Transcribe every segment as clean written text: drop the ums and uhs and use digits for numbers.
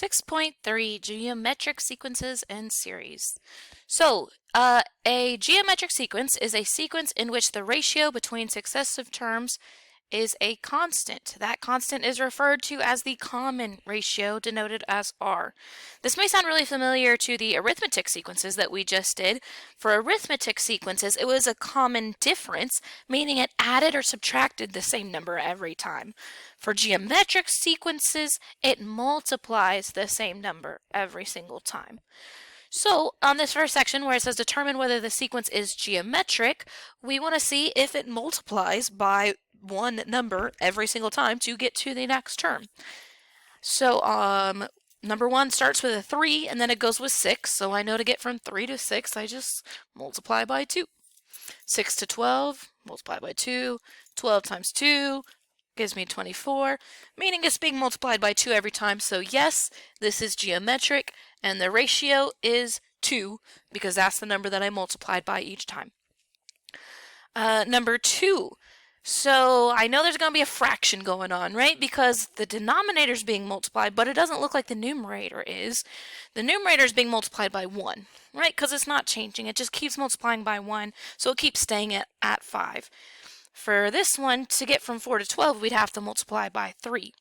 6.3 Geometric Sequences and Series. So, a geometric sequence is a sequence in which the ratio between successive terms is a constant. That constant is referred to as the common ratio, denoted as R. This may sound really familiar to the arithmetic sequences that we just did. For arithmetic sequences, it was a common difference, meaning it added or subtracted the same number every time. For geometric sequences, it multiplies the same number every single time. So, on this first section where it says determine whether the sequence is geometric, we want to see if it multiplies by one number every single time to get to the next term. So, number 1 starts with a 3 and then it goes with 6. So I know to get from 3 to 6, I just multiply by 2. 6 to 12, multiply by 2. 12 times 2 gives me 24, meaning it's being multiplied by 2 every time. So yes, this is geometric, and the ratio is 2 because that's the number that I multiplied by each time. Number 2. So I know there's going to be a fraction going on, right? Because the denominator is being multiplied, but it doesn't look like the numerator is. The numerator is being multiplied by 1, right? Because it's not changing. It just keeps multiplying by 1, so it keeps staying at 5. For this one, to get from 4 to 12, we'd have to multiply by 3.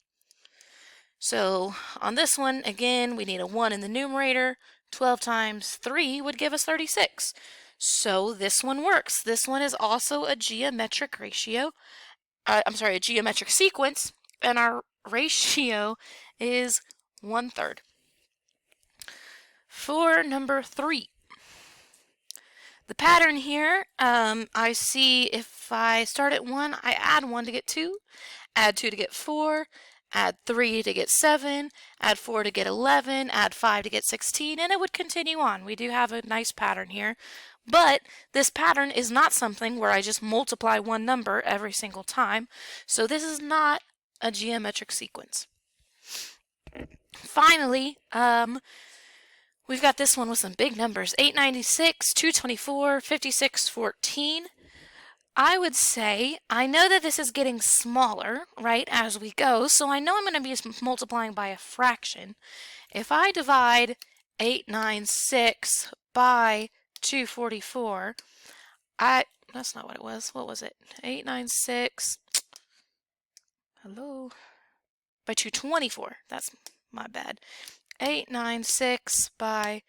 So on this one, again, we need a 1 in the numerator. 12 times 3 would give us 36. So this one works. This one is also a geometric ratio. A geometric sequence, and our ratio is 1/3. For number 3, the pattern here, I see if I start at 1, I add 1 to get 2, add 2 to get 4, add 3 to get 7, add 4 to get 11, add 5 to get 16, and it would continue on. We do have a nice pattern here, but this pattern is not something where I just multiply one number every single time, so this is not a geometric sequence. Finally, we've got this one with some big numbers, 896, 224, 5614. I would say, I know that this is getting smaller, right, as we go, so I know I'm going to be multiplying by a fraction. If I divide 896 by 244, that's not what it was. What was it? 896, hello, by 224. That's my bad. 896 by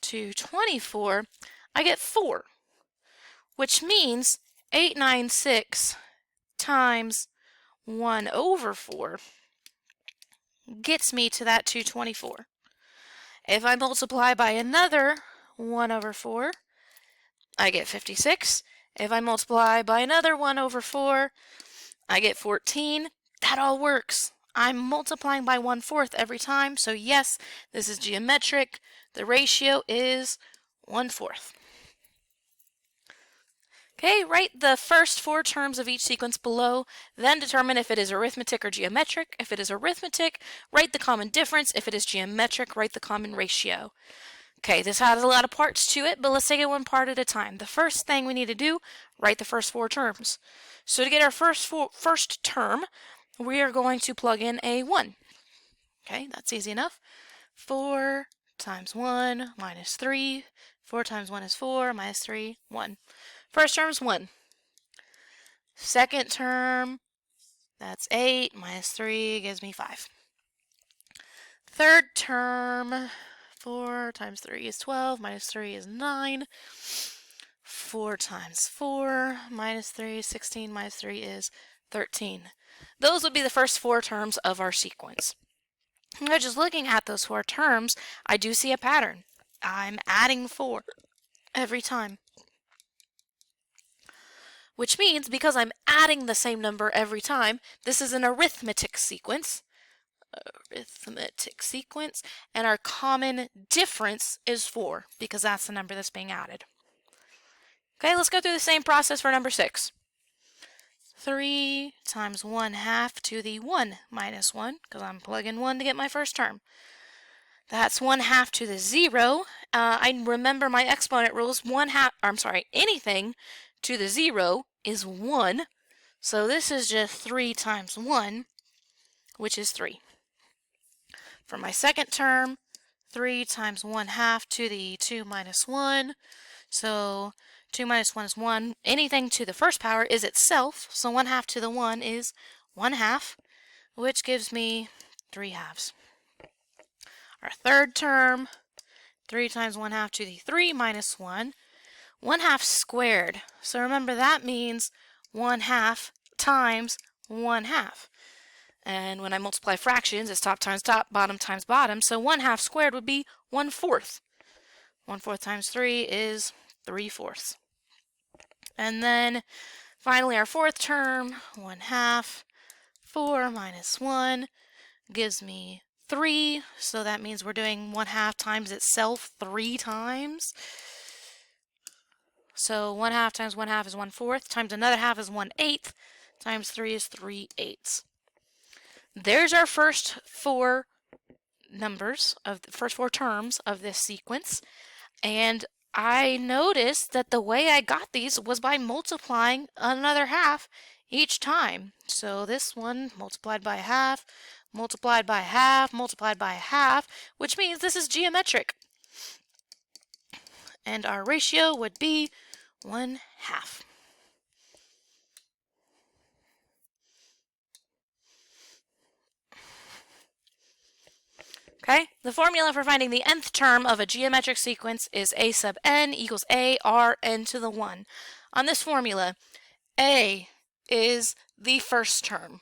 224, I get 4, which means 896 times 1 over 4 gets me to that 224. If I multiply by another 1 over 4, I get 56. If I multiply by another 1 over 4, I get 14. That all works. I'm multiplying by 1/4 every time, so yes, this is geometric. The ratio is 1/4. Okay, write the first 4 terms of each sequence below, then determine if it is arithmetic or geometric. If it is arithmetic, write the common difference. If it is geometric, write the common ratio. Okay, this has a lot of parts to it, but let's take it one part at a time. The first thing we need to do, write the first 4 terms. So to get our first term, we are going to plug in a 1. Okay, that's easy enough. 4 times 1 minus 3. 4 times 1 is 4, minus 3, 1. First term is 1. Second term, that's 8, minus 3 gives me 5. Third term, 4 times 3 is 12, minus 3 is 9. 4 times 4 minus 3 is 16, minus 3 is 13. Those would be the first 4 terms of our sequence. Now, just looking at those 4 terms, I do see a pattern. I'm adding 4 every time. Which means, because I'm adding the same number every time, this is an arithmetic sequence. And our common difference is 4, because that's the number that's being added. Okay, let's go through the same process for number 6. 3 times 1/2 to the 1 minus 1, because I'm plugging 1 to get my first term. That's 1/2 to the 0. I remember my exponent rules. Anything to the 0 is 1. So this is just 3 times 1, which is 3. For my second term, 3 times 1/2 to the 2 minus 1. So 2 minus 1 is 1. Anything to the first power is itself, so 1/2 to the 1 is 1/2, which gives me 3/2. Our third term, 3 times 1/2 to the 3 minus 1. 1/2 squared. So remember that means 1/2 times 1/2. And when I multiply fractions, it's top times top, bottom times bottom. So 1/2 squared would be 1/4. 1/4 times 3 is 3/4. And then finally our fourth term, 1/2. 4 minus 1 gives me 3. So that means we're doing 1/2 times itself 3 times. So 1/2 times 1/2 is 1/4, times another half is 1/8, times 3 is 3/8. There's our first 4 numbers of the first 4 terms of this sequence, and I noticed that the way I got these was by multiplying another half each time. So this one multiplied by half, multiplied by half, multiplied by half, which means this is geometric. And our ratio would be 1/2. Okay, the formula for finding the nth term of a geometric sequence is a sub n equals a r n to the 1. On this formula, a is the first term.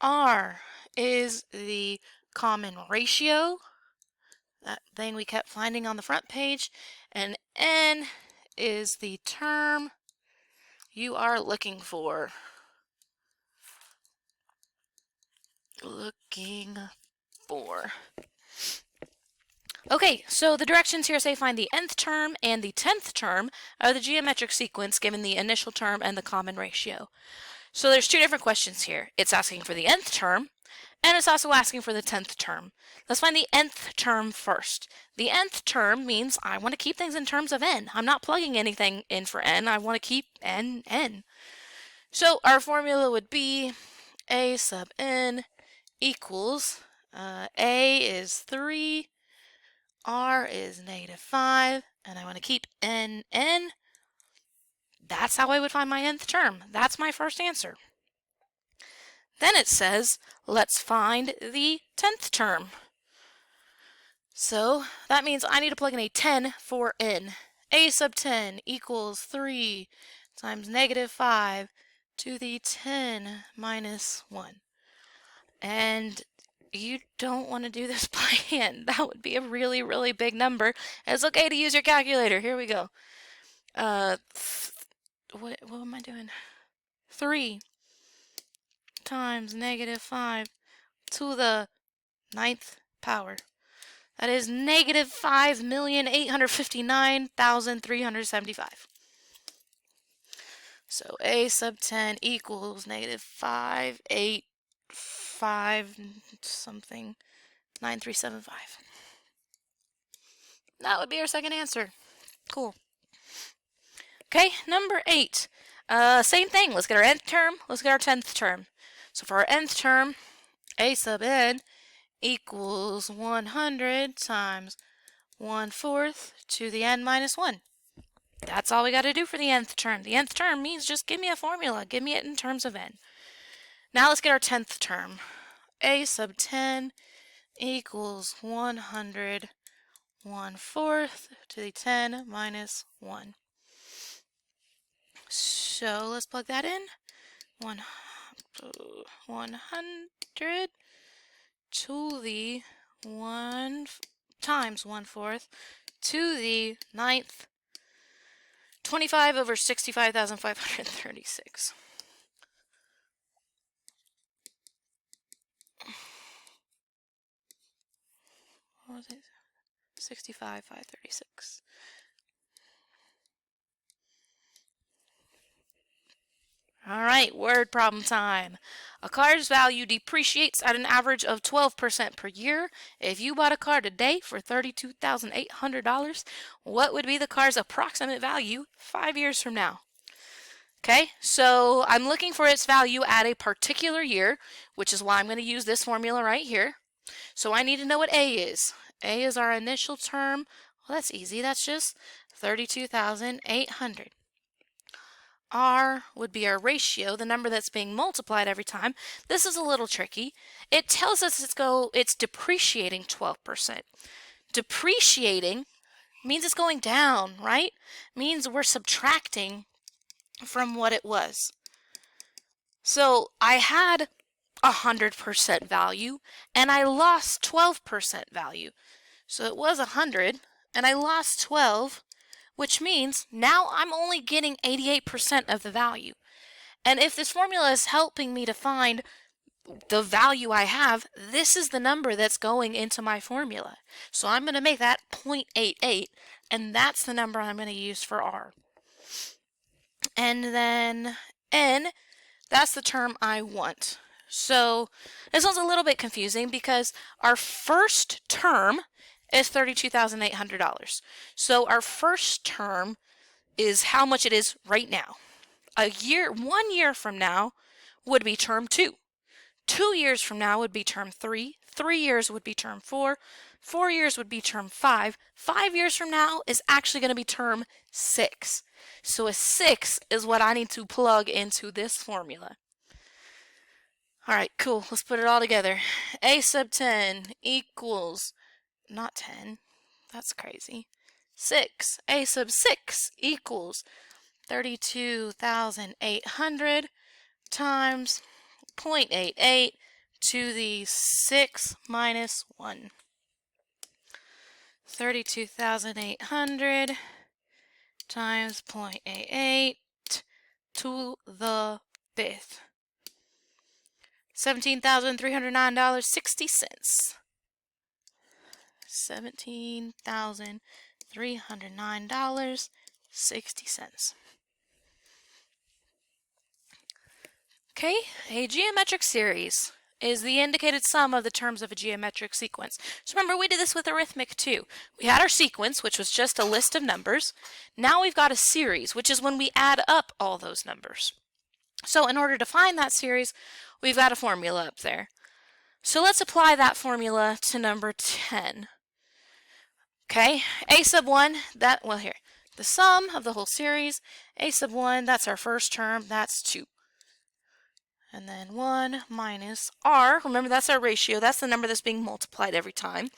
R is the common ratio, that thing we kept finding on the front page, and n is the term you are looking for. Okay, so the directions here say find the nth term and the 10th term of the geometric sequence given the initial term and the common ratio. So there's 2 different questions here. It's asking for the nth term, and it's also asking for the 10th term. Let's find the nth term first. The nth term means I want to keep things in terms of n. I'm not plugging anything in for n. I want to keep n, n. So our formula would be a sub n equals, a is 3, r is -5, and I want to keep n, n. That's how I would find my nth term. That's my first answer. Then it says, let's find the 10th term. So that means I need to plug in a 10 for n. A sub 10 equals 3 times -5 to the 10 minus 1. And you don't want to do this by hand. That would be a really, really big number. It's okay to use your calculator. Here we go. What am I doing? 3 times -5 to the 9th power. That is -5,859,375. So a sub 10 equals -585 something 9375. That would be our second answer. Cool. Okay, number 8. Same thing. Let's get our nth term. Let's get our 10th term. So for our nth term, a sub n equals 100 times 1/4 to the n minus 1. That's all we got to do for the nth term. The nth term means just give me a formula. Give me it in terms of n. Now let's get our 10th term. A sub 10 equals 100 1/4 to the 10 minus 1. So let's plug that in. 100 to the 1 times 1/4 to the 9th, 25 over 65,536. What was it? 65,536. All right, word problem time. A car's value depreciates at an average of 12% per year. If you bought a car today for $32,800, what would be the car's approximate value 5 years from now? Okay, so I'm looking for its value at a particular year, which is why I'm going to use this formula right here. So I need to know what A is. A is our initial term. Well, that's easy. That's just 32,800. R would be our ratio, the number that's being multiplied every time. This is a little tricky. It tells us it's depreciating 12%. Depreciating means it's going down, right? Means we're subtracting from what it was. So I had 100% value and I lost 12% value. So it was 100 and I lost 12, which means now I'm only getting 88% of the value. And if this formula is helping me to find the value I have, this is the number that's going into my formula. So I'm going to make that 0.88, and that's the number I'm going to use for R. And then N, that's the term I want. So this one's a little bit confusing because our first term is $32,800. So our first term is how much it is right now. 1 year from now would be term 2. 2 years from now would be term 3. 3 years would be term 4. 4 years would be term 5. 5 years from now is actually going to be term 6. So a 6 is what I need to plug into this formula. All right, cool. Let's put it all together. A sub 10 equals, not 10, that's crazy, 6. A sub 6 equals 32,800 times 0.88 to the 6 minus 1. 32,800 times 0.88 to the 5th. $17,309.60. $17,309.60. Okay, a geometric series is the indicated sum of the terms of a geometric sequence. So remember, we did this with arithmetic too. We had our sequence, which was just a list of numbers. Now we've got a series, which is when we add up all those numbers. So in order to find that series, we've got a formula up there. So let's apply that formula to number 10. Okay, a sub 1, the sum of the whole series, a sub 1, that's our first term, that's 2. And then 1 minus r, remember that's our ratio, that's the number that's being multiplied every time.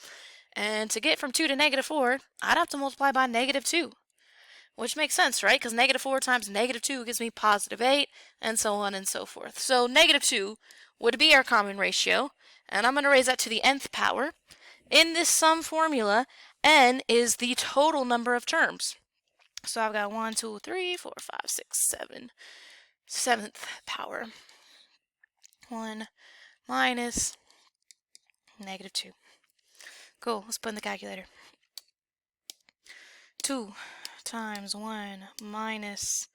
And to get from 2 to negative 4, I'd have to multiply by negative 2. Which makes sense, right? Because negative 4 times negative 2 gives me positive 8, and so on and so forth. So negative 2 would be our common ratio, and I'm going to raise that to the nth power. In this sum formula, n is the total number of terms. So I've got 1, 2, 3, 4, 5, 6, 7. 7th power. 1 minus negative 2. Cool, let's put in the calculator. 2 times 1 minus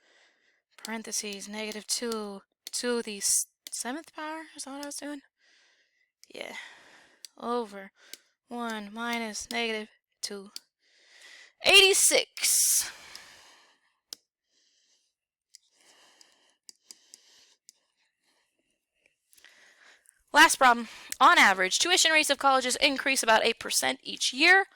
parentheses negative 2 to the 7th power, is that what I was doing? Yeah, over 1 minus negative 2. 86. Last problem. On average, tuition rates of colleges increase about 8% each year.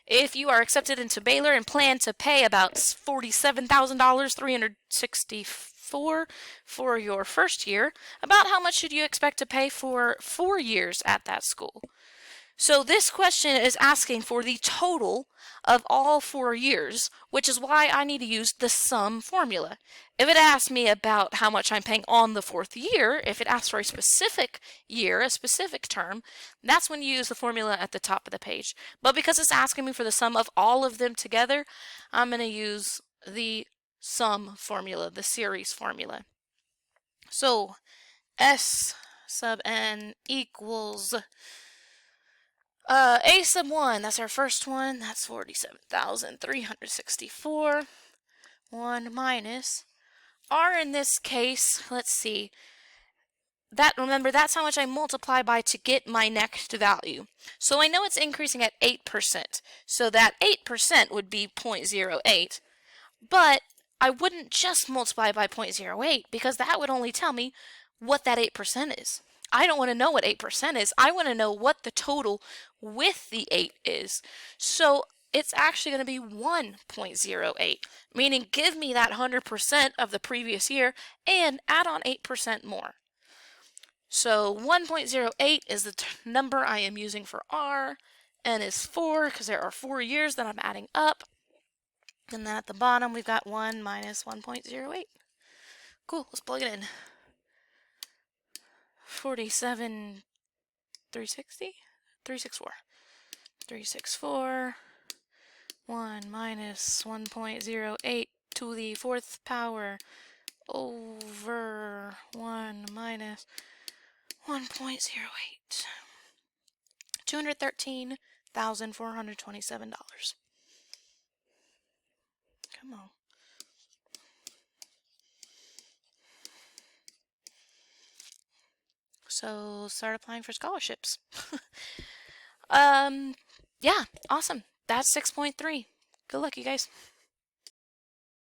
If you are accepted into Baylor and plan to pay about $47,364 for your first year, about how much should you expect to pay for 4 years at that school? So this question is asking for the total of all 4 years, which is why I need to use the sum formula. If it asks me about how much I'm paying on the 4th year, if it asks for a specific year, a specific term, that's when you use the formula at the top of the page. But because it's asking me for the sum of all of them together, I'm going to use the sum formula, the series formula. So S sub n equals a sub 1, that's our first one, that's 47,364. 1 minus r in this case, let's see, remember, that's how much I multiply by to get my next value. So I know it's increasing at 8%, so that 8% would be 0.08, but I wouldn't just multiply by 0.08 because that would only tell me what that 8% is. I don't want to know what 8% is. I want to know what the total with the 8 is. So it's actually going to be 1.08, meaning give me that 100% of the previous year and add on 8% more. So 1.08 is the number I am using for R. N is 4 because there are 4 years that I'm adding up. And then at the bottom we've got 1 minus 1.08. Cool, let's plug it in. 47, 360? 364. 364, 1 minus 1.08 to the 4th power over 1 minus 1.08. $213,427. Come on. So start applying for scholarships. Yeah, awesome. That's 6.3. Good luck, you guys.